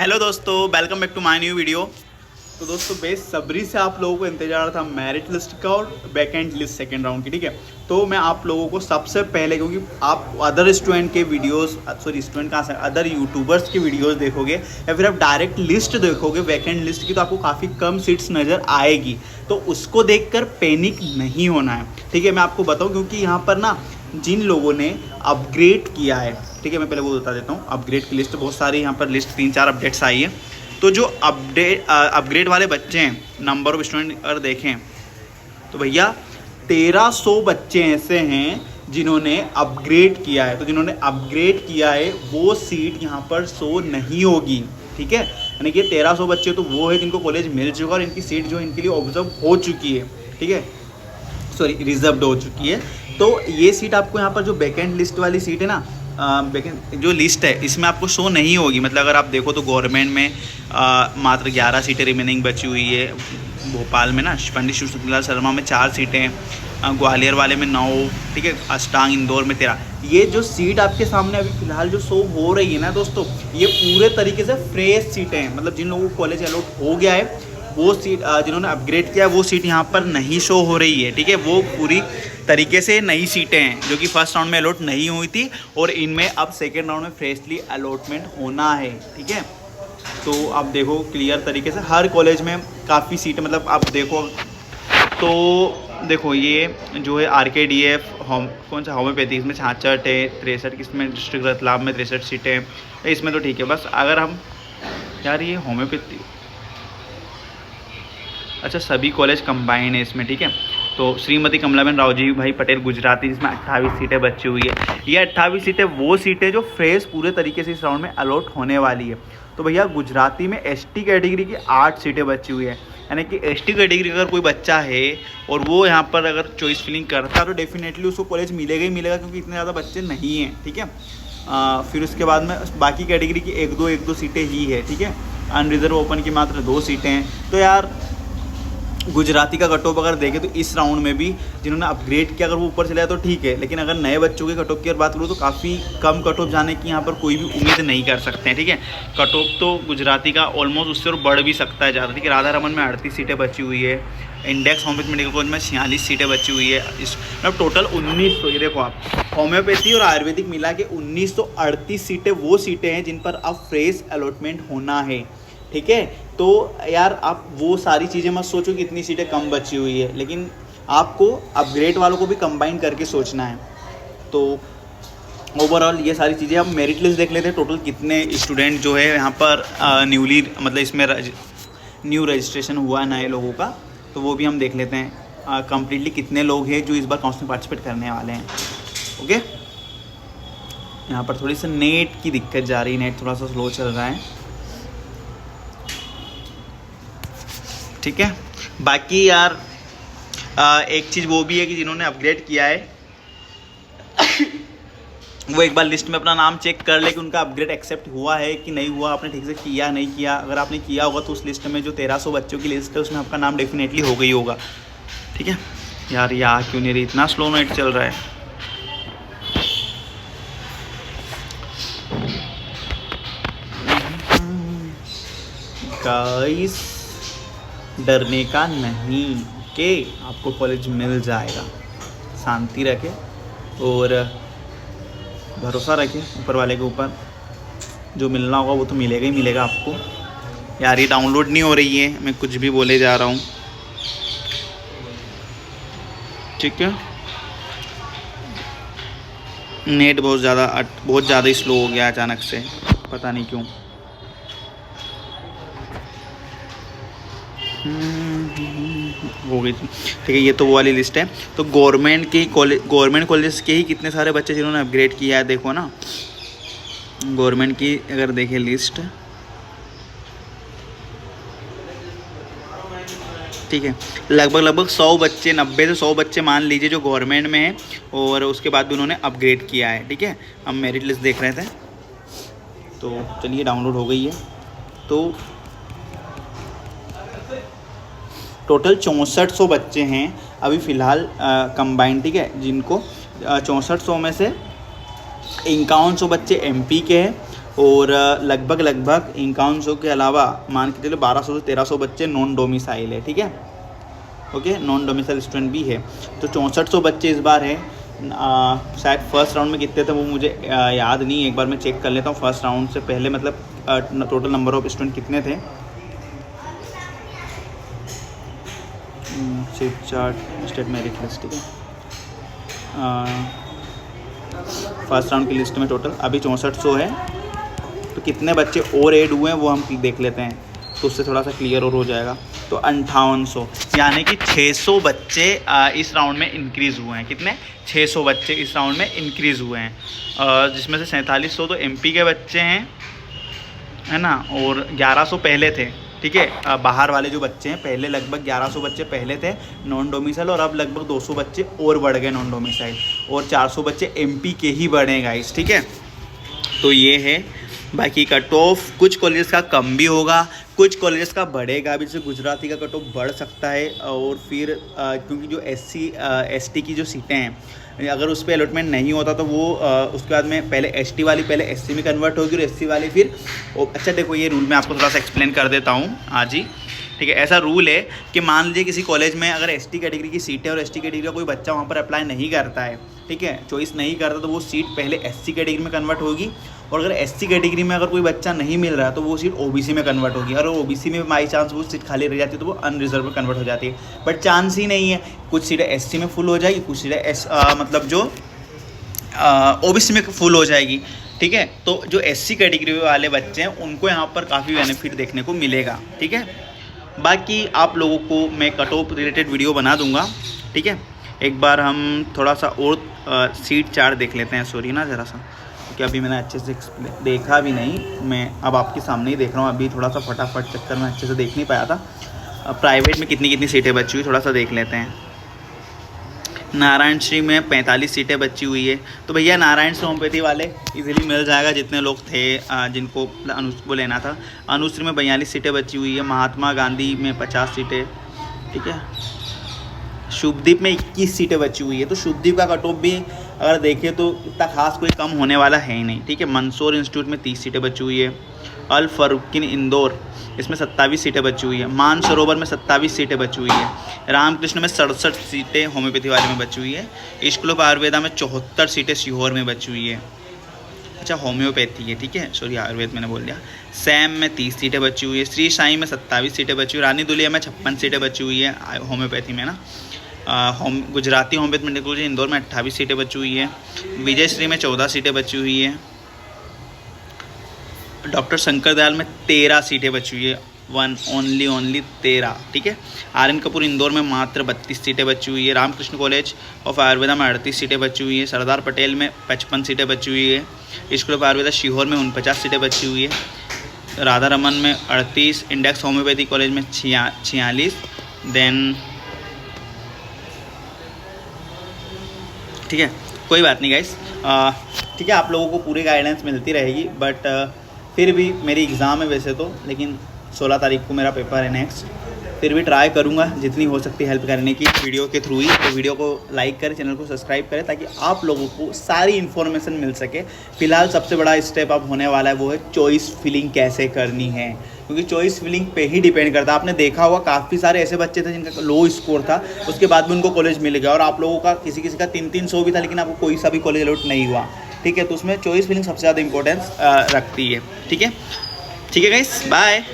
Hello दोस्तों, welcome back to my new video. तो दोस्तों बेसब्री से आप लोगों को इंतजार था मेरिट लिस्ट का और बैकेंड लिस्ट सेकंड राउंड की, ठीक है। तो मैं आप लोगों को सबसे पहले, क्योंकि आप अदर स्टूडेंट के वीडियोस, स्टूडेंट कहाँ से, अदर यूट्यूबर्स के वीडियोस देखोगे या फिर आप डायरेक्ट लिस्ट देखोगे वैकेंट लिस्ट की, तो आपको काफ़ी कम सीट्स नज़र आएगी। तो उसको देखकर पैनिक नहीं होना है, ठीक है। मैं आपको बताऊँ, क्योंकि यहाँ पर ना जिन लोगों ने अपग्रेड किया है, ठीक है, मैं पहले वो बता देता हूँ। अपग्रेड की लिस्ट बहुत सारी यहाँ पर लिस्ट 3-4 अपडेट्स आई है। तो जो अपग्रेड वाले बच्चे हैं, नंबर ऑफ स्टूडेंट अगर देखें तो भैया 1300 बच्चे ऐसे हैं जिन्होंने अपग्रेड किया है। तो जिन्होंने अपग्रेड किया है वो सीट यहाँ पर शो नहीं होगी, ठीक है। यानी कि 1300 बच्चे तो वो है जिनको कॉलेज मिल चुका और इनकी सीट जो इनके लिए ऑब्जर्व हो चुकी है, ठीक है, सॉरी रिजर्व्ड हो चुकी है। तो ये सीट आपको यहाँ पर जो बैकेंड लिस्ट वाली सीट है ना, बैकेंड जो लिस्ट है इसमें आपको शो नहीं होगी। मतलब अगर आप देखो तो गवर्नमेंट में मात्र 11 सीटें रिमेनिंग बची हुई है। भोपाल में ना पंडित शिवशंकर शर्मा में 4 सीटें, ग्वालियर वाले में 9, ठीक है, अष्टांग इंदौर में 13। ये जो सीट आपके सामने अभी फ़िलहाल जो शो हो रही है ना दोस्तों, ये पूरे तरीके से फ्रेश सीटें हैं। मतलब जिन लोगों को कॉलेज अलॉट हो गया है वो सीट, जिन्होंने अपग्रेड किया वो सीट यहाँ पर नहीं शो हो रही है, ठीक है। वो पूरी तरीके से नई सीटें हैं जो कि फर्स्ट राउंड में अलॉट नहीं हुई थी और इनमें अब सेकेंड राउंड में फ्रेशली अलॉटमेंट होना है, ठीक है। तो आप देखो क्लियर तरीके से हर कॉलेज में काफ़ी सीटें, मतलब आप देखो तो देखो ये जो है RKDF कौन सा होम्योपैथी, इसमें 66 है, 63 किसमें, डिस्ट्रिक्ट रतलाम में 63 सीटें हैं, इसमें तो ठीक है। बस अगर हम यार ये होम्योपैथी, अच्छा सभी कॉलेज कंबाइन है इसमें, ठीक है। तो श्रीमती कमलाबेन रावजी भाई पटेल गुजराती, जिसमें 28 सीटें बची हुई है। ये 28 सीटें वो सीटें जो फ्रेश पूरे तरीके से इस राउंड में अलॉट होने वाली है। तो भैया गुजराती में ST कैटेगरी की 8 सीटें बची हुई है। यानी कि ST कैटेगरी अगर कोई बच्चा है और वो यहाँ पर अगर चॉइस फिलिंग करता है तो डेफिनेटली उसको कॉलेज मिलेगा ही मिलेगा, क्योंकि इतने ज़्यादा बच्चे नहीं हैं, ठीक है। फिर उसके बाद में बाकी कैटेगरी की 1-2 सीटें ही है, ठीक है। अनरिजर्व ओपन की मात्र 2 सीटें हैं। तो यार गुजराती का कट ऑफ अगर देखें तो इस राउंड में भी जिन्होंने अपग्रेड किया अगर वो ऊपर चला तो ठीक है, लेकिन अगर नए बच्चों के कट ऑफ की अगर बात करूँ तो काफ़ी कम कट ऑफ जाने की यहाँ पर कोई भी उम्मीद नहीं कर सकते हैं, ठीक है। कट ऑफ तो गुजराती का ऑलमोस्ट उससे और बढ़ भी सकता है ज़्यादा, ठीक है। राधा रमन में 38 सीटें बची हुई है, इंडेक्स होम्योपैथी मेडिकल कॉलेज में 46 सीटें बची हुई है। इस मतलब टोटल 1900, ये देखो आप, होम्योपैथी और आयुर्वेदिक मिला के 1938 सीटें वो सीटें हैं जिन पर अब फ्रेश अलॉटमेंट होना है, ठीक है। तो यार आप वो सारी चीज़ें मत सोचो कि इतनी सीटें कम बची हुई है, लेकिन आपको अपग्रेड वालों को भी कंबाइन करके सोचना है। तो ओवरऑल ये सारी चीज़ें, हम मेरिट लिस्ट देख लेते हैं। टोटल कितने स्टूडेंट जो है यहाँ पर न्यूली, मतलब इसमें न्यू रजिस्ट्रेशन हुआ है नए लोगों का, तो वो भी हम देख लेते हैं। कम्प्लीटली कितने लोग हैं जो इस बार काउंसिलिंग पार्टिसिपेट करने वाले हैं, ओके। यहाँ पर थोड़ी सी नेट की दिक्कत जा रही है, नेट थोड़ा सा स्लो चल रहा है, ठीक है। बाकी यार एक चीज़ वो भी है कि जिन्होंने अपग्रेड किया है वो एक बार लिस्ट में अपना नाम चेक कर ले कि उनका अपग्रेड एक्सेप्ट हुआ है कि नहीं हुआ, आपने ठीक से किया नहीं किया। अगर आपने किया होगा तो उस लिस्ट में जो 1300 बच्चों की लिस्ट है उसमें आपका नाम डेफिनेटली हो गई होगा, ठीक है। यार यहाँ क्यों नहीं रही, इतना स्लो नेट चल रहा है। गाइस डरने का नहीं, ओके, आपको कॉलेज मिल जाएगा। शांति रखें और भरोसा रखें ऊपर वाले के ऊपर, जो मिलना होगा वो तो मिलेगा ही मिलेगा आपको। यार ये डाउनलोड नहीं हो रही है, मैं कुछ भी बोले जा रहा हूँ, ठीक है। नेट बहुत ज़्यादा स्लो हो गया अचानक से, पता नहीं क्यों। हो गई थी, ठीक है। ये तो वो वाली लिस्ट है। तो गवर्नमेंट कॉलेज के ही कितने सारे बच्चे जिन्होंने अपग्रेड किया है, देखो ना गवर्नमेंट की अगर देखें लिस्ट, ठीक है, लगभग 100 बच्चे, 90 से 100 बच्चे मान लीजिए जो गवर्नमेंट में है और उसके बाद भी उन्होंने अपग्रेड किया है, ठीक है। हम मेरिट लिस्ट देख रहे थे, तो चलिए डाउनलोड हो गई है। तो टोटल 6400 बच्चे हैं अभी फ़िलहाल कंबाइंड, ठीक है, जिनको 6400 में से 5100 बच्चे MP के हैं और लगभग 5100 के अलावा मान के चलो 1200 से 1300 बच्चे नॉन डोमिसाइल है, ठीक है, ओके, नॉन डोमिसाइल स्टूडेंट भी है। तो 6400 बच्चे इस बार है। शायद फर्स्ट राउंड में कितने थे वो मुझे याद नहीं, एक बार मैं चेक कर लेता हूँ फर्स्ट राउंड से पहले, मतलब टोटल नंबर ऑफ स्टूडेंट कितने थे। Shift chart state merit list, ठीक है, फर्स्ट राउंड की लिस्ट में टोटल अभी 6400 है। तो कितने बच्चे और ऐड हुए हैं वो हम देख लेते हैं, तो उससे थोड़ा सा क्लियर और हो जाएगा। तो 5800, यानी कि 600 बच्चे इस राउंड में इंक्रीज़ हुए हैं। कितने? 600 बच्चे इस राउंड में इंक्रीज़ हुए हैं, जिसमें से 4700 तो एमपी के बच्चे हैं, है ना, और 1100 पहले थे, ठीक है। बाहर वाले जो बच्चे हैं, पहले लगभग 1100 बच्चे पहले थे नॉन डोमिसाइल, और अब लगभग 200 बच्चे और बढ़ गए नॉन डोमिसाइल, और 400 बच्चे एमपी के ही बढ़े गाइस, ठीक है। तो ये है। बाकी कट ऑफ कुछ कॉलेजेस का कम भी होगा, कुछ कॉलेजेस का बढ़ेगा भी, जैसे गुजराती का कट ऑफ बढ़ सकता है। और फिर क्योंकि जो SC ST की जो सीटें हैं, अगर उस पर अलॉटमेंट नहीं होता तो वो उसके बाद में पहले ST वाली पहले SC में कन्वर्ट होगी और SC वाली फिर अच्छा देखो, ये रूल मैं आपको थोड़ा सा एक्सप्लेन कर देता हूँ आज ही, ठीक है। ऐसा रूल है कि मान लीजिए किसी कॉलेज में अगर ST कैटेगरी की सीट है और ST कैटेगरी का कोई बच्चा वहाँ पर अप्लाई नहीं करता है, ठीक है, चॉइस नहीं करता, तो वो सीट पहले SC कैटेगरी में कन्वर्ट होगी, और अगर SC कैटेगरी में अगर कोई बच्चा नहीं मिल रहा है तो वो सीट OBC में कन्वर्ट होगी, और OBC में बाई चांस वो सीट खाली रह जाती है तो वो अनरिजर्व में कन्वर्ट हो जाती है। बट चांस ही नहीं है, कुछ सीटें SC में फुल हो जाएगी, कुछ सीटें मतलब जो OBC में फुल हो जाएगी, ठीक है। तो जो SC कैटेगरी वाले बच्चे हैं उनको यहाँ पर काफ़ी बेनिफिट देखने को मिलेगा, ठीक है। बाकी आप लोगों को मैं कट ऑफ रिलेटेड वीडियो बना दूंगा, ठीक है। एक बार हम थोड़ा सा और सीट चार्ट देख लेते हैं, सॉरी ना ज़रा सा, क्योंकि अभी मैंने अच्छे से देखा भी नहीं, मैं अब आपके सामने ही देख रहा हूँ, अभी थोड़ा सा फटाफट चक्कर में अच्छे से देख नहीं पाया था। प्राइवेट में कितनी कितनी सीटें बची हुई थोड़ा सा देख लेते हैं। नारायण श्री में 45 सीटें बची हुई है, तो भैया नारायण श्री होम्योपैथी वाले इजीली मिल जाएगा, जितने लोग थे जिनको वो लेना था। अनुश्री में 42 सीटें बची हुई है, महात्मा गांधी में 50 सीटें, ठीक है। शुभदीप में 21 सीटें बची हुई है, तो शुभदीप का कट ऑफ भी अगर देखें तो इतना खास कोई कम होने वाला है ही नहीं, ठीक है। मंसूर इंस्टीट्यूट में 30 सीटें बची हुई है। अल फरुकिन इंदौर, इसमें 27 सीटें बची हुई है। मानसरोवर में 27 सीटें बची हुई है। रामकृष्ण में 67 सीटें होम्योपैथी वाले में बची हुई है। स्कूल ऑफ आयुर्वेदा में 74 सीटें सीहोर में बची हुई है, अच्छा होम्योपैथी है, ठीक है, सॉरी आयुर्वेद मैंने बोल दिया। सैम में 30 सीटें बची हुई है। श्री साई में 27 सीटें बची हुई है। रानी दुलिया में 56 सीटें बची हुई है होम्योपैथी में ना। Gujarati homeopathy medical college Indore में 28 सीटें बची हुई है। विजय श्री में 14 सीटें बची हुई है। डॉक्टर शंकर दयाल में 13 सीटें बची हुई है, ओनली 13, ठीक है। आर्यन कपूर इंदौर में मात्र 32 सीटें बची हुई है। रामकृष्ण कॉलेज ऑफ आयुर्वेदा में 38 सीटें बची हुई है। सरदार पटेल में 55 सीटें बची हुई है। स्कूल ऑफ आयुर्वेदा सीहोर में 49 सीटें बची हुई है। राधा रमन में 38, इंडेक्स होम्योपैथी कॉलेज में 46, देन ठीक है, कोई बात नहीं गाइस, ठीक है, आप लोगों को पूरी गाइडेंस मिलती रहेगी, बट फिर भी मेरी एग्ज़ाम है वैसे तो, लेकिन 16 तारीख को मेरा पेपर है नेक्स्ट, फिर भी ट्राई करूँगा जितनी हो सकती है हेल्प करने की वीडियो के थ्रू ही। तो वीडियो को लाइक करें, चैनल को सब्सक्राइब करें, ताकि आप लोगों को सारी इन्फॉर्मेशन मिल सके। फिलहाल सबसे बड़ा स्टेप अब होने वाला है वो है चॉइस फिलिंग कैसे करनी है, क्योंकि चॉइस फिलिंग पे ही डिपेंड करता है। आपने देखा होगा काफ़ी सारे ऐसे बच्चे थे जिनका लो स्कोर था, उसके बाद भी उनको कॉलेज मिल गया, और आप लोगों का किसी किसी का 300 भी था, लेकिन आपको कोई सा भी कॉलेज अलॉट नहीं हुआ, ठीक है। तो उसमें चॉइस फिलिंग सबसे ज़्यादा इंपॉर्टेंस रखती है, ठीक है गाइस, बाय।